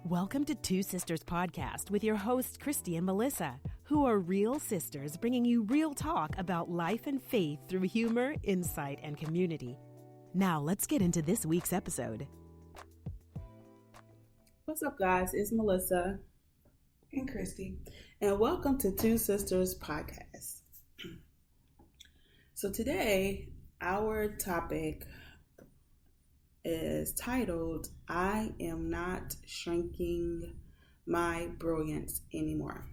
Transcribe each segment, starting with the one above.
Welcome to Two Sisters Podcast with your hosts, Kristy and Melissa, who are real sisters bringing you real talk about life and faith through humor, insight, and community. Now, let's get into this week's episode. What's up, guys? It's Melissa and Kristy, and welcome to Two Sisters Podcast. So today, our topic is titled, I am not shrinking my brilliance anymore.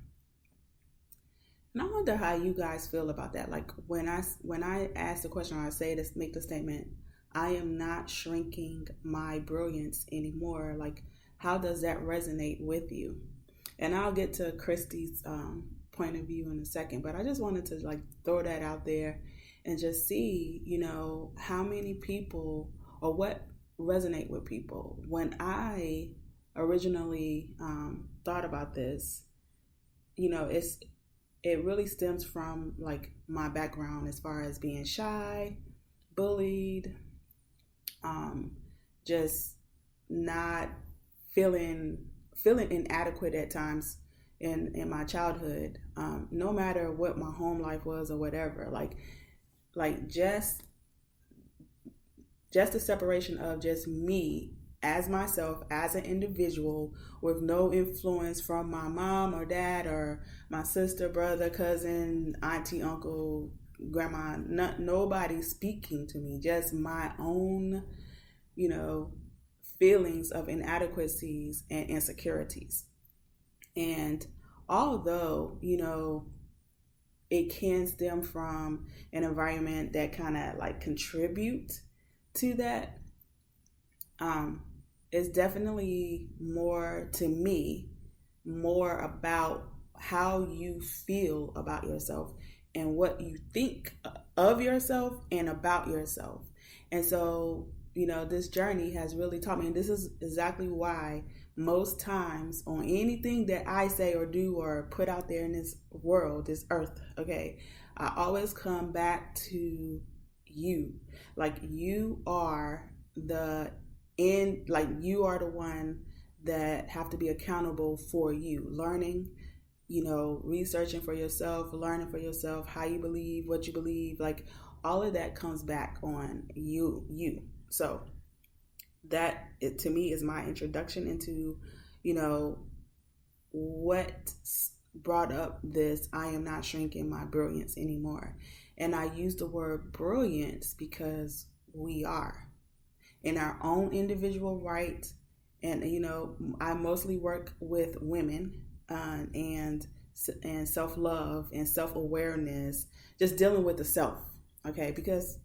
And I wonder how you guys feel about that. Like when I ask the question, or I say this, make the statement, I am not shrinking my brilliance anymore. Like, how does that resonate with you? And I'll get to Kristy's point of view in a second, but I just wanted to throw that out there and just see, how many people or what resonate with people. When I originally thought about this, it really stems from my background as far as being shy, bullied, just not feeling inadequate at times in my childhood, no matter what my home life was or whatever, just the separation of just me as myself, as an individual, with no influence from my mom or dad or my sister, brother, cousin, auntie, uncle, grandma, nobody speaking to me, just my own, feelings of inadequacies and insecurities. And although, it can stem from an environment that kind of contribute to that, it's definitely more, to me, more about how you feel about yourself and what you think of yourself and about yourself. And so, this journey has really taught me, and this is exactly why most times on anything that I say or do or put out there in this world, this earth, okay, I always come back to you. You are the end, you are the one that have to be accountable for you. Learning, researching for yourself, learning for yourself, how you believe, what you believe, all of that comes back on you. So that, to me, is my introduction into, what brought up this, I am not shrinking my brilliance anymore. And I use the word brilliance because we are in our own individual right. And, I mostly work with women and self-love and self-awareness, just dealing with the self, okay? Because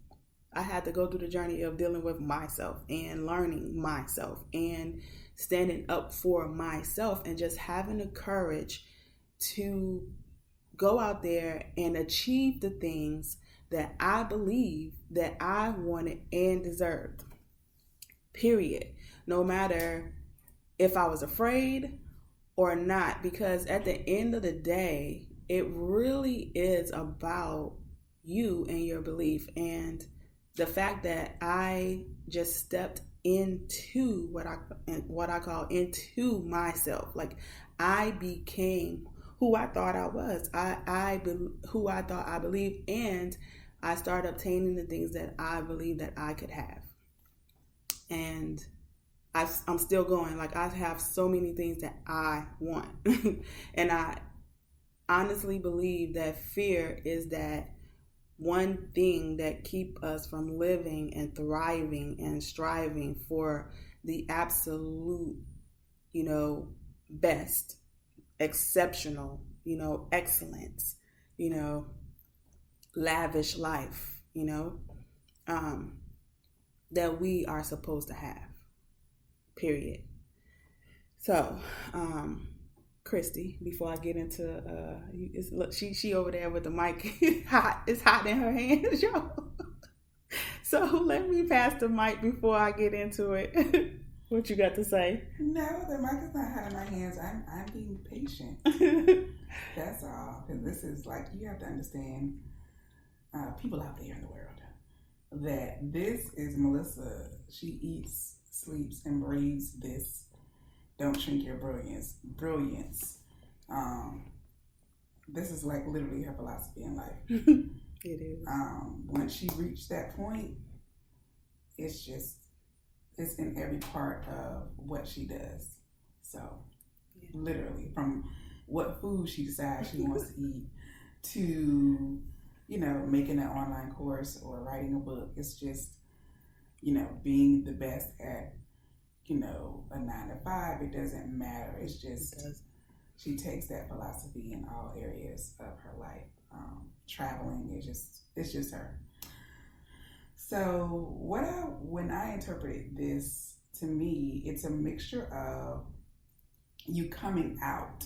I had to go through the journey of dealing with myself and learning myself and standing up for myself and just having the courage to go out there and achieve the things that I believe that I wanted and deserved. Period. No matter if I was afraid or not, because at the end of the day, it really is about you and your belief. And the fact that I just stepped into what I call into myself, I became who I thought I was, who I thought I believed, and I started obtaining the things that I believed that I could have. And I'm still going. I have so many things that I want. And I honestly believe that fear is that one thing that keep us from living and thriving and striving for the absolute, best, exceptional, excellence, lavish life, that we are supposed to have, period. So, Kristy, before I get into, look, she over there with the mic, it's hot in her hands, y'all. So let me pass the mic before I get into it. What you got to say? No, the mic is not hot in my hands. I'm being patient. That's all. Because this is you have to understand, people out there in the world, that this is Melissa. She eats, sleeps, and breathes this don't shrink your brilliance. This is like literally her philosophy in life. It is. Once she reached that point, it's in every part of what she does. So, literally, from what food she decides she wants to eat to, making an online course or writing a book. It's just, being the best at, a 9-to-5. It doesn't matter. It's just, she takes that philosophy in all areas of her life. Traveling it's just her. So when I interpreted this, to me, it's a mixture of you coming out,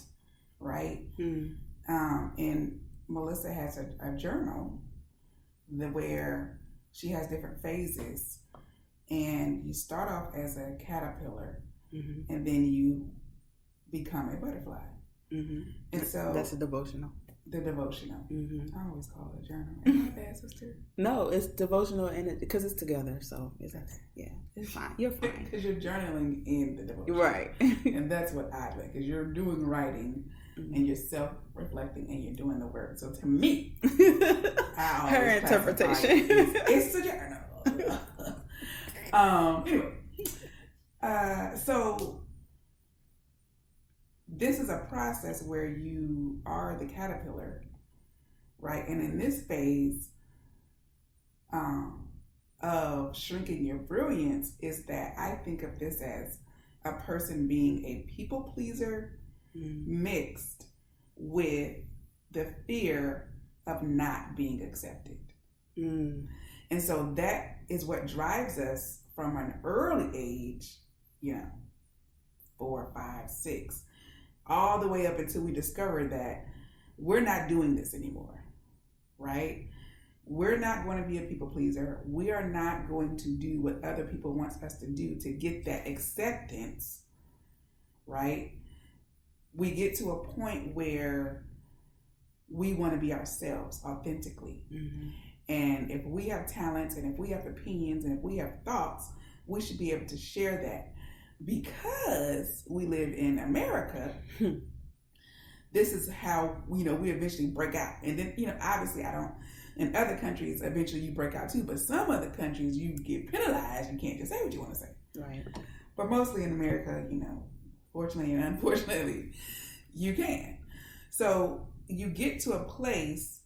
right? And Melissa has a journal where she has different phases, and you start off as a caterpillar, and then you become a butterfly. And so that's a devotional. The devotional. I always call it a journal. Am I bad, sister? No, it's devotional, and because it's together, so it's fine. You're fine because you're journaling in the devotional, right? And that's what I do, because you're doing writing and you're self-reflecting and you're doing the work. So to me, her interpretation, it's a journal. Anyway, so. This is a process where you are the caterpillar, right? And in this phase of shrinking your brilliance is that I think of this as a person being a people pleaser mixed with the fear of not being accepted. And so that is what drives us from an early age, 4, 5, 6, all the way up until we discover that we're not doing this anymore, right? We're not going to be a people pleaser. We are not going to do what other people want us to do to get that acceptance, right? We get to a point where we want to be ourselves authentically. And if we have talents and if we have opinions and if we have thoughts, we should be able to share that. Because we live in America, this is how, we eventually break out. And then, obviously in other countries, eventually you break out too. But some other countries, you get penalized. You can't just say what you want to say. Right. But mostly in America, fortunately and unfortunately, you can. So you get to a place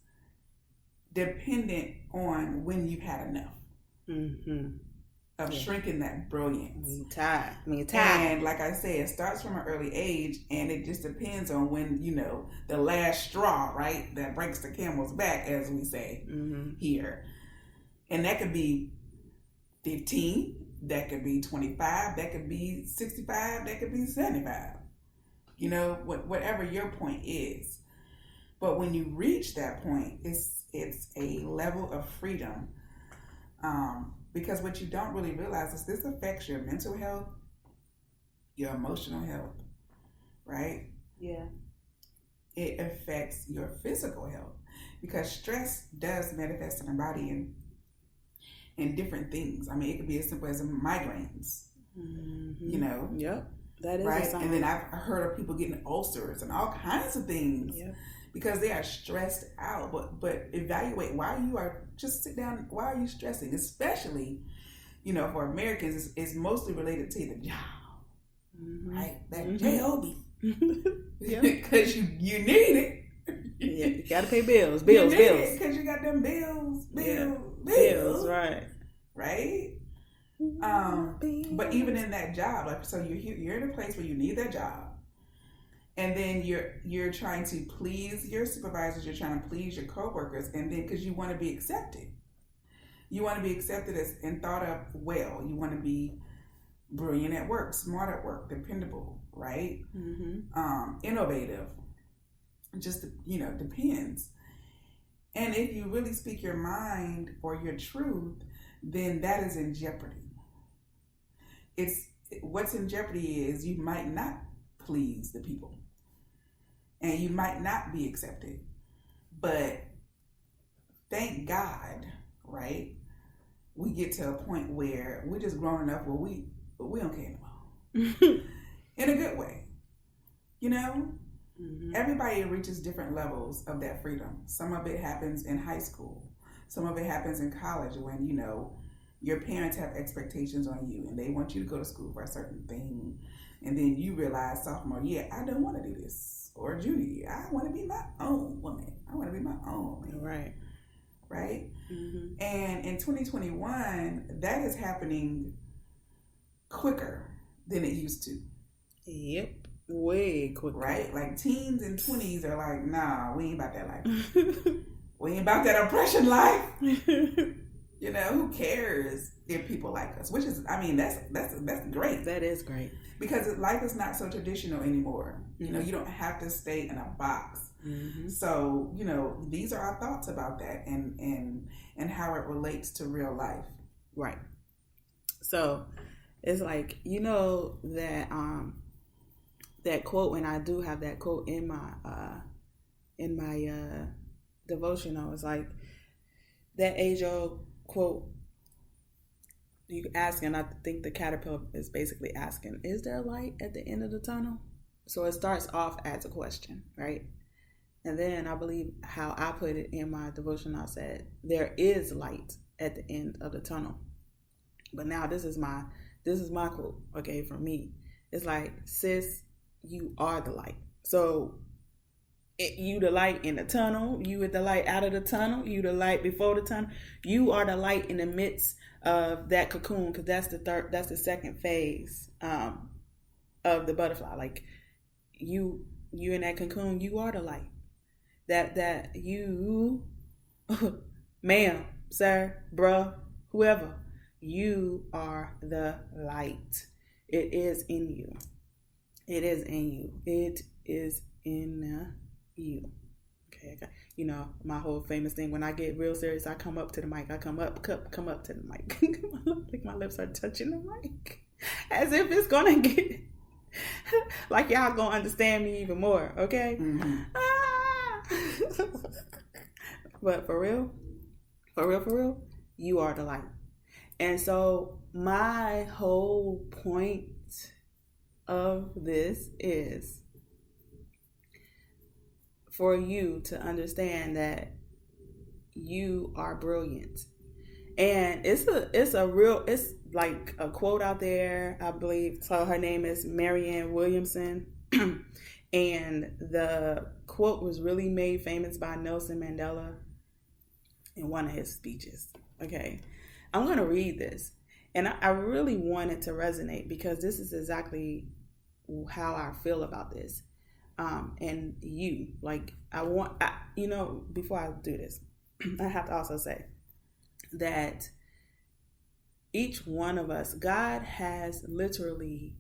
dependent on when you've had enough. Of shrinking that brilliance. Me tired. And like I said, it starts from an early age, and it just depends on when, the last straw, right, that breaks the camel's back, as we say here. And that could be 15, that could be 25, that could be 65, that could be 75. Whatever your point is. But when you reach that point, it's a level of freedom. Because what you don't really realize is this affects your mental health, your emotional health, right? Yeah. It affects your physical health, because stress does manifest in the body in different things. I mean, it could be as simple as migraines, Yep. That is right. A sign. And then I've heard of people getting ulcers and all kinds of things. Yep. Because they are stressed out, but evaluate just sit down. Why are you stressing? Especially, for Americans, it's mostly related to the job, right? That job, because you need it. Yeah, you gotta pay bills, bills. Because you got them bills, right? But even in that job, so you're in a place where you need that job. And then you're trying to please your supervisors, you're trying to please your coworkers, and then because you want to be accepted. You want to be accepted and thought of well. You want to be brilliant at work, smart at work, dependable, right? Innovative. Just, depends. And if you really speak your mind or your truth, then that is in jeopardy. What's in jeopardy is you might not please the people. And you might not be accepted. But thank God, right? We get to a point where we're just grown enough where we don't care anymore. in a good way. You know, Mm-hmm. everybody reaches different levels of that freedom. Some of it happens in high school. Some of it happens in college when, you know, your parents have expectations on you and they want you to go to school for a certain thing. And then you realize sophomore year, I don't want to do this. Or junior year, I want to be my own woman. I want to be my own man. Right. Right? Mm-hmm. And in 2021, that is happening quicker than it used to. Yep. Way quicker. Right? Like teens and 20s are like, nah, we ain't about that life. We ain't about that oppression life. You know, who cares if people like us? Which is, I mean, that's great. That is great. Because life is not so traditional anymore. You know, you don't have to stay in a box. Mm-hmm. So, you know, these are our thoughts about that and how it relates to real life. Right. So it's like, you know, that quote, and I do have that quote in my devotional. It's like that age-old quote. You asking, I think the caterpillar is basically asking, is there light at the end of the tunnel? So it starts off as a question, right? And then I believe how I put it in my devotion, I said, there is light at the end of the tunnel. But now this is my quote, okay, from me. It's like, sis, you are the light. So you the light in the tunnel, you are the light out of the tunnel, you the light before the tunnel. You are the light in the midst of that cocoon, because that's the second phase of the butterfly. Like you in that cocoon, you are the light. That you, ma'am, sir, bruh, whoever, you are the light. It is in you. It is in you. It is in you. Okay. You know, my whole famous thing, when I get real serious, I come up to the mic. I come up to the mic. Like my lips are touching the mic. As if it's going to get, like y'all going to understand me even more. Okay. Mm-hmm. But for real, you are the light. And so my whole point of this is for you to understand that you are brilliant. And it's like a quote out there, I believe. So her name is Marianne Williamson. And the quote was really made famous by Nelson Mandela in one of his speeches. Okay. I'm going to read this. And I really want it to resonate, because this is exactly how I feel about this. And you, like, before I do this, I have to also say that each one of us, God has literally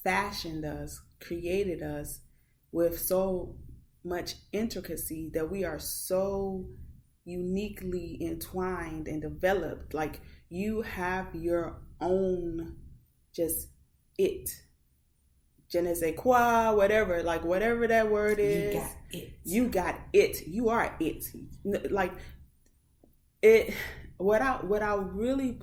fashioned us, created us with so much intricacy that we are so uniquely entwined and developed. Like, you have your own, just it. Je ne sais quoi, whatever, like whatever that word is. You got it. You are it. Like it. What I really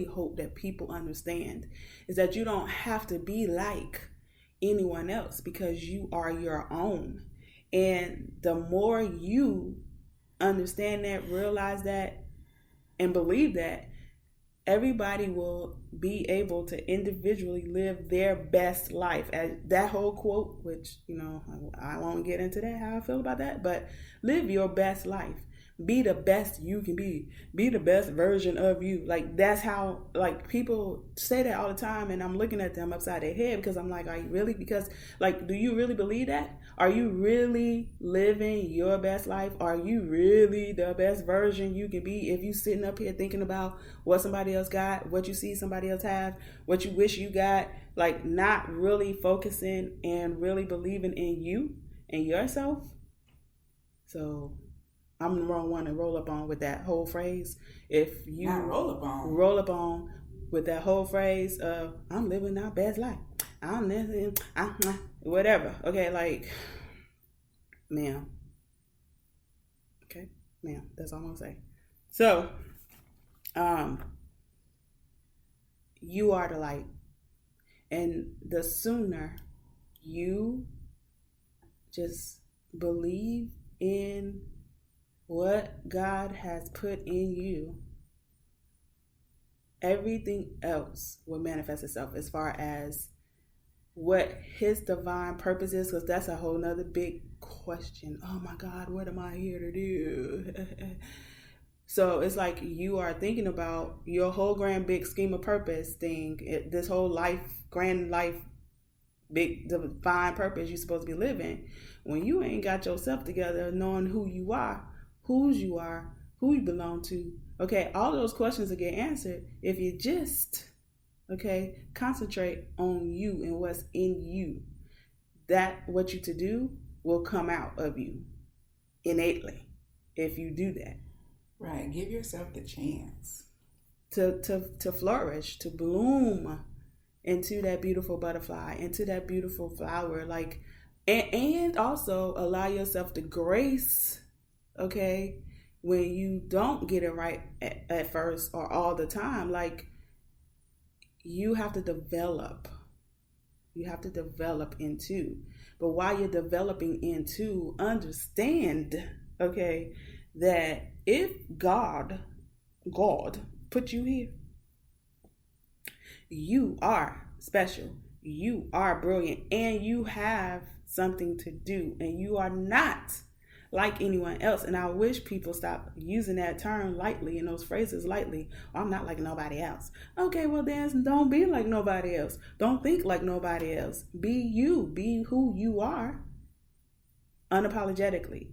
hope that people understand is that you don't have to be like anyone else, because you are your own. And the more you understand that, realize that, and believe that, everybody will be able to individually live their best life. As that whole quote, which, I won't get into that, how I feel about that, but live your best life. Be the best you can be. Be the best version of you. Like, that's how, like, people say that all the time, and I'm looking at them upside their head, because I'm like, are you really? Because, like, do you really believe that? Are you really living your best life? Are you really the best version you can be? If you sitting up here thinking about what somebody else got, what you see somebody else have, what you wish you got, like, not really focusing and really believing in you and yourself. So I'm the wrong one to roll up on with that whole phrase. If you roll up on with that whole phrase of, I'm living my best life, I'm living, whatever. Okay, like, ma'am. Okay, ma'am. That's all I'm gonna say. So, you are the light, And the sooner you just believe in what God has put in you, everything else will manifest itself as far as what his divine purpose is, because that's a whole nother big question. Oh my God, what am I here to do? So it's like you are thinking about your whole grand big scheme of purpose thing, this whole life, grand life, big divine purpose you're supposed to be living, when you ain't got yourself together, knowing who you are, whose you are, who you belong to. Okay, all those questions will get answered if you just, concentrate on you and what's in you. That what you to do will come out of you innately if you do that. Right. Give yourself the chance to flourish, to bloom into that beautiful butterfly, into that beautiful flower, like, and also allow yourself the grace, when you don't get it right at first or all the time. Like, you have to develop into, but while you're developing into, understand, that if God put you here, you are special, you are brilliant, and you have something to do, and you are not like anyone else. And I wish people stop using that term lightly and those phrases lightly. I'm not like nobody else. Okay, well then don't be like nobody else. Don't think like nobody else. Be you. Be who you are unapologetically.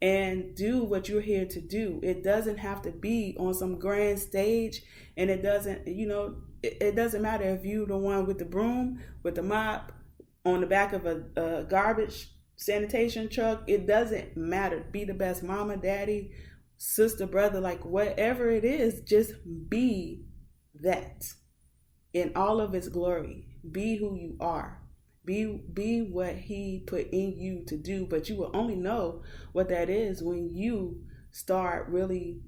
And do what you're here to do. It doesn't have to be on some grand stage, and it doesn't, it doesn't matter if you're the one with the broom, with the mop, on the back of a garbage sanitation truck. It doesn't matter. Be the best mama, daddy, sister, brother, like whatever it is, just be that in all of its glory. Be who you are. Be what he put in you to do, but you will only know what that is when you start really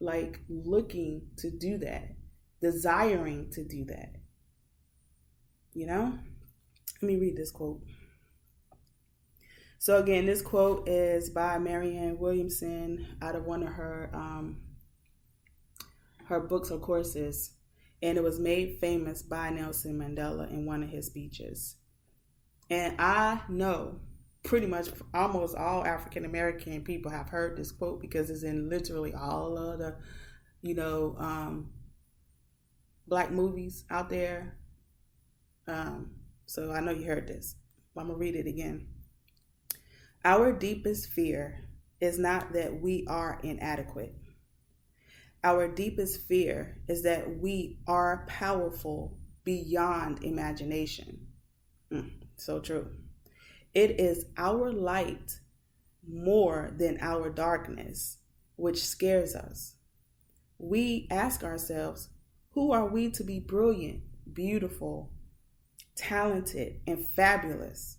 like looking to do that, desiring to do that. Let me read this quote. So again, this quote is by Marianne Williamson out of one of her books or courses, and it was made famous by Nelson Mandela in one of his speeches. And I know pretty much almost all African American people have heard this quote because it's in literally all of the, Black movies out there. So I know you heard this. I'm going to read it again. Our deepest fear is not that we are inadequate. Our deepest fear is that we are powerful beyond imagination. So true. It is our light more than our darkness, which scares us. We ask ourselves, who are we to be brilliant, beautiful, talented, and fabulous?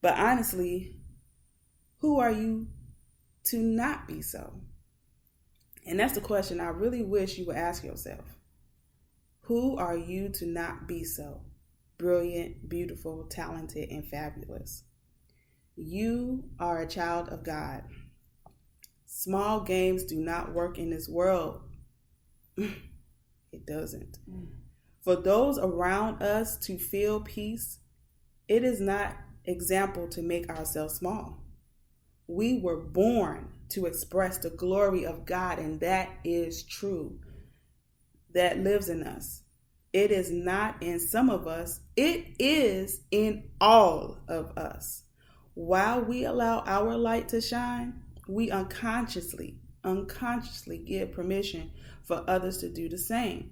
But honestly, who are you to not be so? And that's the question I really wish you would ask yourself. Who are you to not be so? Brilliant, beautiful, talented, and fabulous. You are a child of God. Small games do not work in this world. It doesn't. For those around us to feel peace, it is not example to make ourselves small. We were born to express the glory of God, and that is true. That lives in us. It is not in some of us. It is in all of us. While we allow our light to shine, we unconsciously give permission for others to do the same.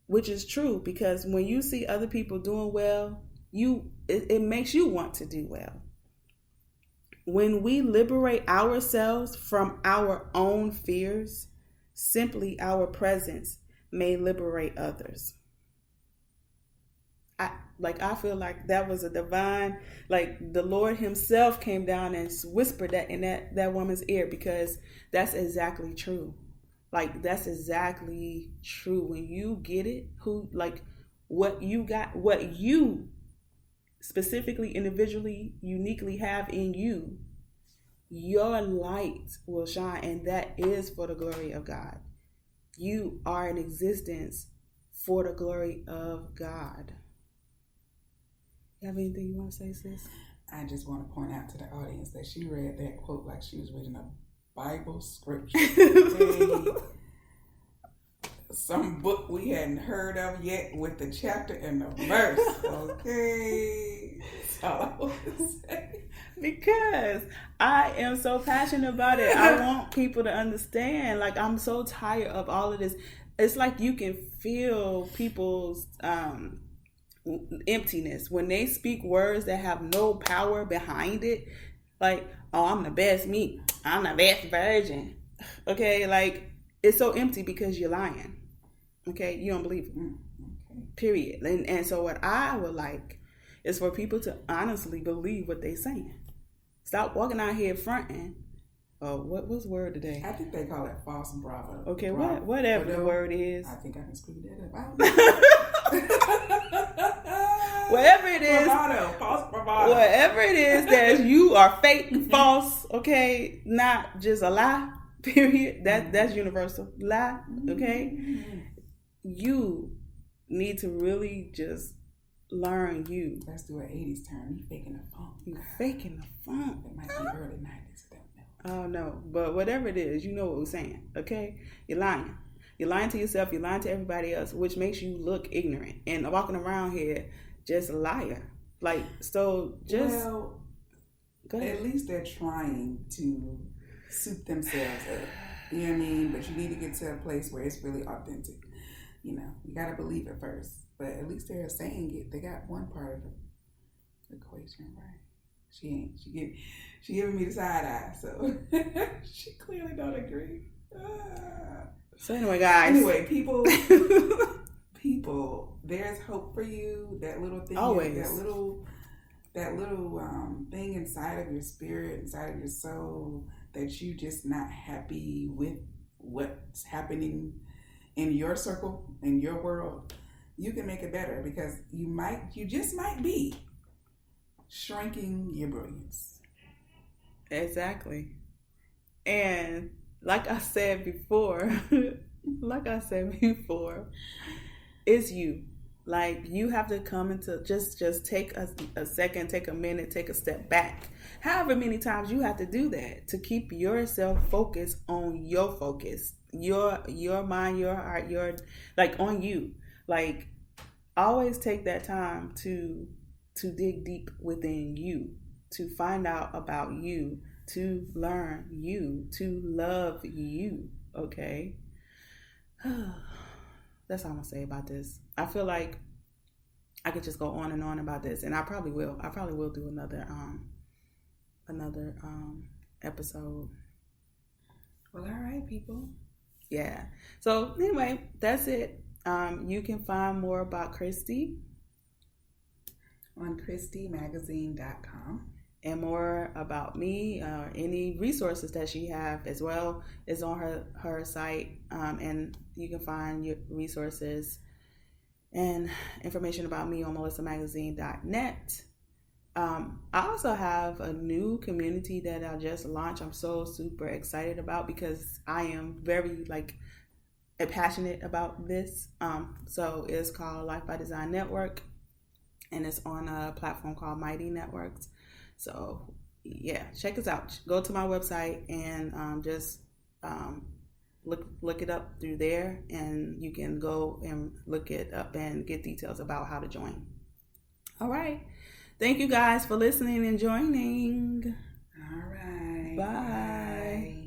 Which is true, because when you see other people doing well, it makes you want to do well. When we liberate ourselves from our own fears, simply our presence may liberate others. I feel like that was a divine, like the Lord himself came down and whispered that in that woman's ear, because that's exactly true. Like, that's exactly true. When you get it, what you specifically, individually, uniquely have in you, your light will shine, and that is for the glory of God. You are in existence for the glory of God. You have anything you want to say, sis? I just want to point out to the audience that she read that quote like she was reading a Bible scripture. Some book we hadn't heard of yet with the chapter and the verse. Okay. That's all I want to say. Because I am so passionate about it. I want people to understand. Like, I'm so tired of all of this. It's like you can feel people's emptiness when they speak words that have no power behind it. Like, oh, I'm the best me. I'm the best virgin. Okay, like, it's so empty because you're lying. Okay, you don't believe it. Okay. Period. And so what I would like is for people to honestly believe what they're saying. Stop walking out here fronting. Oh, what was the word today? I think they call it false bravo. Okay, whatever the word is. I think I can screw that up. Whatever it is. Bravado, false bravado. Whatever it is that you are fake, false, okay, not just a lie, period. That's universal. Lie, okay? You need to really just learn you. Let's do an 80s term. You faking the funk. You faking the funk. It might be early 90s. I don't know. Oh, no. But whatever it is, you know what we're saying, okay? You're lying. You're lying to yourself. You're lying to everybody else, which makes you look ignorant. And walking around here, just a liar. Like, so just... Well, at least they're trying to soup themselves up. You know what I mean? But you need to get to a place where it's really authentic. You know, you got to believe it first. But at least they're saying it. They got one part of the equation right. She giving me the side eye, so she clearly don't agree. So anyway, guys. Anyway, people, there's hope for you. That little thing, always. That little thing inside of your spirit, inside of your soul, that you just not happy with what's happening in your circle, in your world. You can make it better because you just might be shrinking your brilliance. Exactly. And like I said before, it's you. Like, you have to come into just take a second, take a minute, take a step back. However many times you have to do that to keep yourself focused on your focus, your mind, your heart, like on you. Like, always take that time to dig deep within you, to find out about you, to learn you, to love you. Okay. That's all I'm gonna say about this. I feel like I could just go on and on about this, and I probably will. I probably will do another episode. Well, all right, people. Yeah. So anyway, that's it. You can find more about Kristy on KristyMagazine.com. And more about me, any resources that she have as well is on her site. And you can find your resources and information about me on melissamagazine.net. I also have a new community that I just launched. I'm so super excited about because I am very passionate about this. So it's called Life by Design Network, and it's on a platform called Mighty Networks. So yeah, check us out. Go to my website and just look it up through there, and you can go and look it up and get details about how to join. All right. Thank you guys for listening and joining. All right. Bye.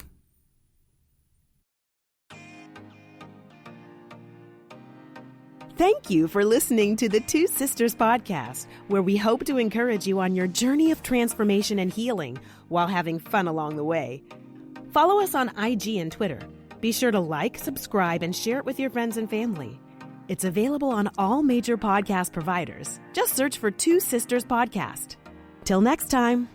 Thank you for listening to the Two Sisters Podcast, where we hope to encourage you on your journey of transformation and healing while having fun along the way. Follow us on IG and Twitter. Be sure to like, subscribe, and share it with your friends and family. It's available on all major podcast providers. Just search for Two Sisters Podcast. Till next time.